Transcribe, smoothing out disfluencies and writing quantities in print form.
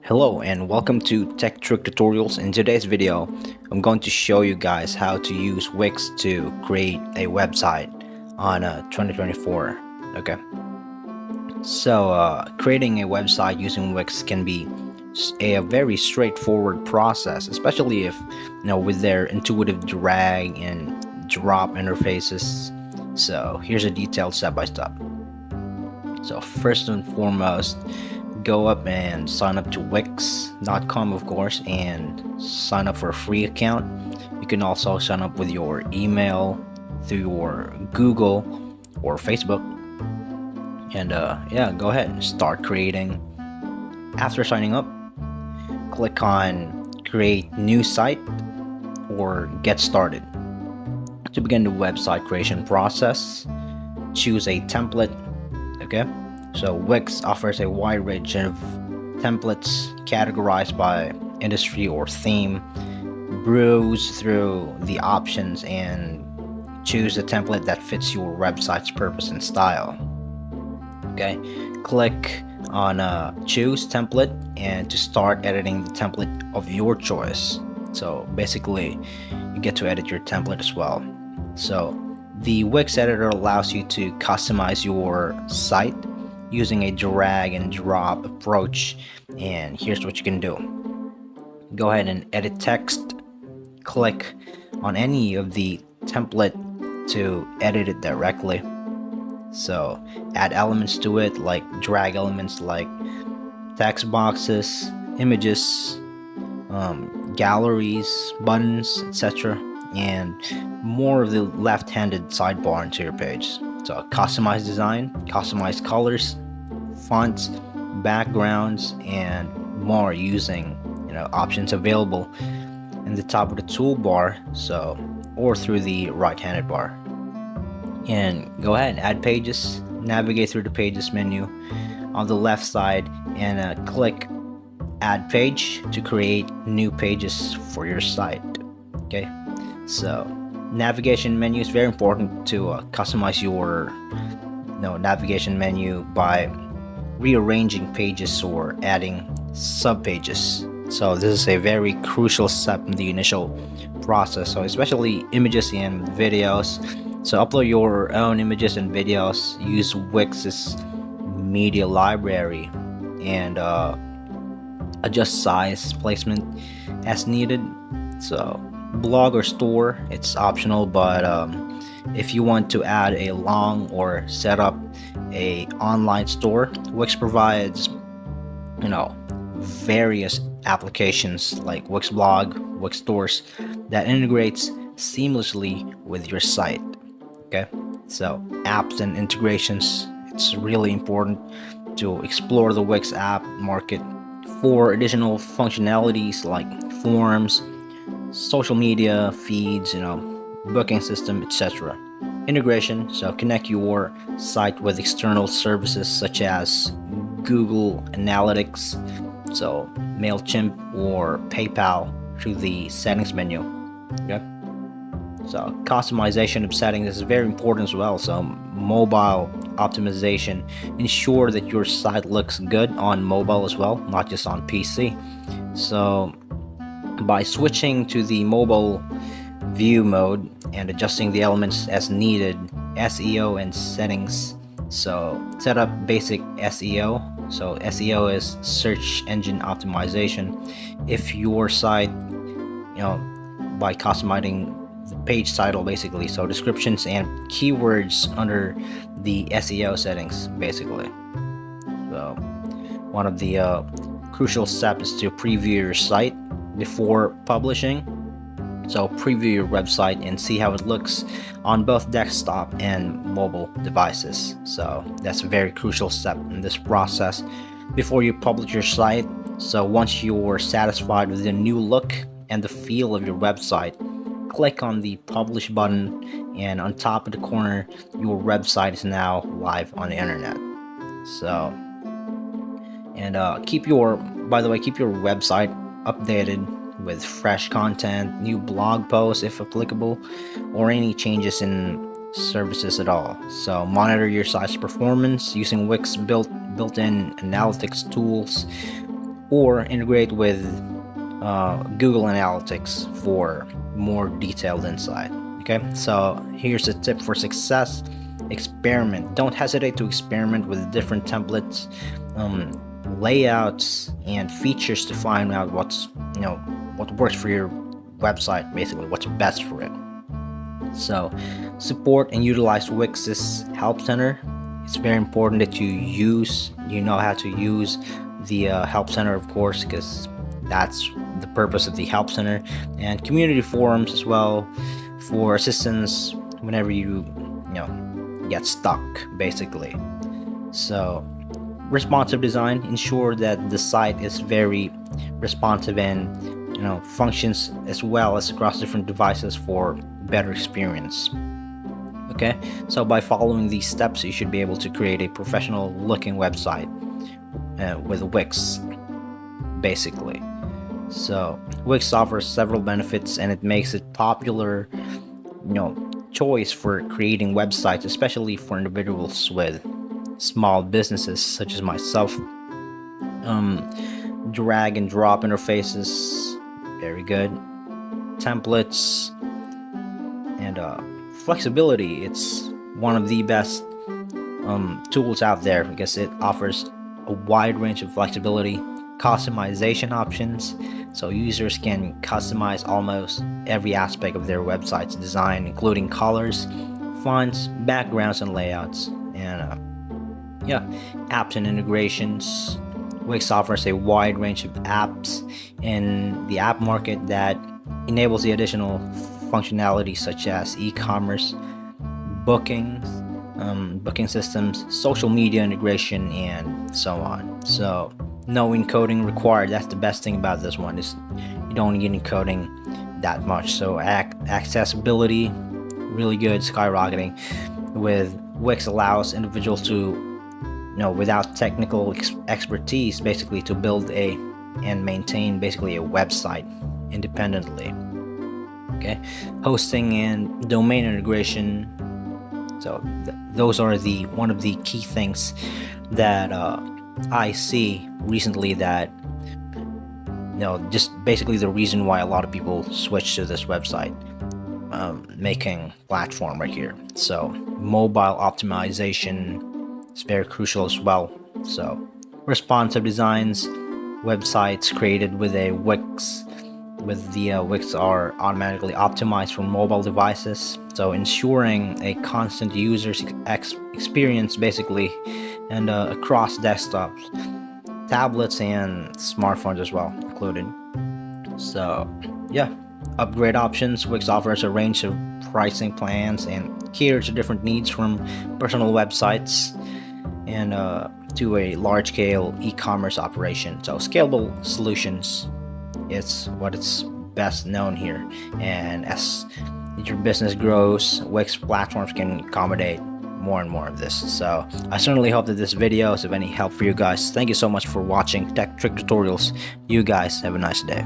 Hello and welcome to Tech Trick Tutorials. In today's video, I'm going to show you guys how to use Wix to create a website on 2024. Okay, so creating a website using Wix can be a very straightforward process, especially if with their intuitive drag and drop interfaces. So here's a detailed step by step. So first and foremost, go up and sign up to wix.com, of course, and sign up for a free account. You can also sign up with your email through your Google or Facebook. And yeah, go ahead and start creating. After signing up, click on create new site or get started. To begin the website creation process, choose a template. Okay, so Wix offers a wide range of templates categorized by industry or theme. Browse through the options and choose the template that fits your website's purpose and style. Okay, click on choose template and to start editing the template of your choice. So basically, you get to edit your template as well. So the Wix editor allows you to customize your site using a drag and drop approach, and here's what you can do. Go ahead and edit text. Click on any of the template to edit it directly. So add elements to it, like drag elements like text boxes, images, galleries, buttons, etc., and more of the left-handed sidebar into your page. So customize design, customize colors, fonts, backgrounds, and more using options available in the top of the toolbar, so or through the right-handed bar. And go ahead and add pages. Navigate through the pages menu on the left side and click add page to create new pages for your site. Okay, so navigation menu is very important to customize your navigation menu by rearranging pages or adding sub pages. So this is a very crucial step in the initial process, so especially images and videos. So upload your own images and videos, use Wix's media library, and adjust size placement as needed. So blog or store, it's optional, but if you want to add a long or set up a online store, Wix provides various applications like Wix blog, Wix stores that integrates seamlessly with your site. Okay, so apps and integrations, it's really important to explore the Wix app market for additional functionalities like forms, social media feeds, booking system, etc. Integration, so connect your site with external services such as Google Analytics, so MailChimp or PayPal through the settings menu. Okay, so customization of settings is very important as well. So mobile optimization, ensure that your site looks good on mobile as well, not just on PC. So by switching to the mobile view mode and adjusting the elements as needed, SEO and settings. So set up basic SEO. So SEO is search engine optimization. If your site, by customizing the page title basically, so descriptions and keywords under the SEO settings basically. So one of the crucial steps is to preview your site before publishing. So preview your website and see how it looks on both desktop and mobile devices. So that's a very crucial step in this process before you publish your site. So once you're satisfied with the new look and the feel of your website, click on the publish button, and on top of the corner, your website is now live on the internet. So and keep your website updated with fresh content, new blog posts if applicable, or any changes in services at all. So monitor your site's performance using Wix built-in analytics tools or integrate with Google Analytics for more detailed insight. Okay, so here's a tip for success: experiment. Don't hesitate to experiment with different templates, layouts, and features to find out what works for your website, basically what's best for it. So support and utilize Wix's help center. It's very important that you know how to use the help center, of course, because that's the purpose of the help center, and community forums as well for assistance whenever you get stuck, basically. So responsive design, ensure that the site is very responsive and functions as well as across different devices for better experience. Okay, so by following these steps, you should be able to create a professional looking website with Wix, basically. So Wix offers several benefits, and it makes it popular choice for creating websites, especially for individuals with small businesses such as myself. Drag and drop interfaces, very good. Templates and flexibility, it's one of the best tools out there because it offers a wide range of flexibility, customization options, so users can customize almost every aspect of their website's design, including colors, fonts, backgrounds, and layouts. And apps and integrations. Wix offers a wide range of apps in the app market that enables the additional functionality such as e-commerce, bookings, booking systems, social media integration, and so on. So no encoding required. That's the best thing about this one, is you don't need encoding that much. So accessibility, really good, skyrocketing. With Wix allows individuals to without technical expertise, basically, to build and maintain basically a website independently. Okay, hosting and domain integration. So those are one of the key things that I see recently, that just basically the reason why a lot of people switch to this website making platform right here. So mobile optimization is very crucial as well. So responsive designs, websites created with the Wix are automatically optimized for mobile devices, so ensuring a constant user experience, basically, and across desktops, tablets, and smartphones as well included. So upgrade options. Wix offers a range of pricing plans and caters to different needs, from personal websites and to a large-scale e-commerce operation. So scalable solutions, it's what it's best known here. And as your business grows, Wix platforms can accommodate more and more of this. So I certainly hope that this video is of any help for you guys. Thank you so much for watching Tech Trick Tutorials. You guys have a nice day.